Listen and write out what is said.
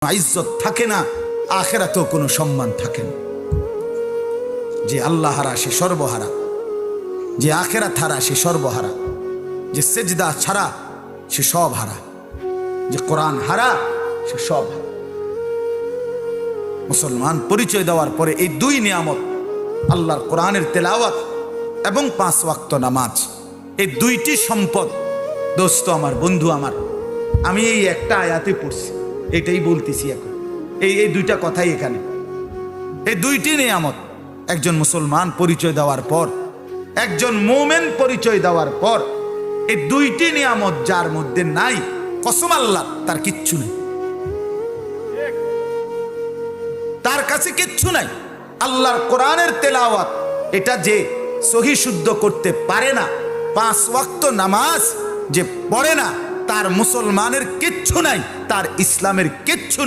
ইজ্জত থাকে না, আখিরাতেও কোনো সম্মান থাকে না। যে আল্লাহ হারা সে সর্বহারা, যে আখিরাত হারা সে সর্বহারা, যে সেজদা ছাড়া সে সব হারা, যে কোরআন হারা সে সব হারা। মুসলমান পরিচয় দেওয়ার পরে এই দুই নিয়ামত, আল্লাহর কোরআনের তেলাওয়াত এবং 5 ওয়াক্ত নামাজ, এই দুইটি সম্পদ। দোস্ত আমার, বন্ধু আমার, আমি এই একটা আয়াতে পড়ছি, এটাই বলতেছি এখন, এই দুইটা কথাই এখানে। এই দুইটি নিয়ামত একজন মুসলমান পরিচয় দেওয়ার পর, একজন মুমিন পরিচয় দেওয়ার পর, এই দুইটি নিয়ামত যার মধ্যে নাই, কসম আল্লাহ তার কিচ্ছু নেই, তার কাছে কিচ্ছু নাই। আল্লাহর কোরআনের তেলাওয়াত এটা যে সহি শুদ্ধ করতে পারে না, 5 ওয়াক্ত নামাজ যে পড়ে না, তার মুসলমানের কিচ্ছু নাই, তার ইসলামের কিচ্ছু নাই।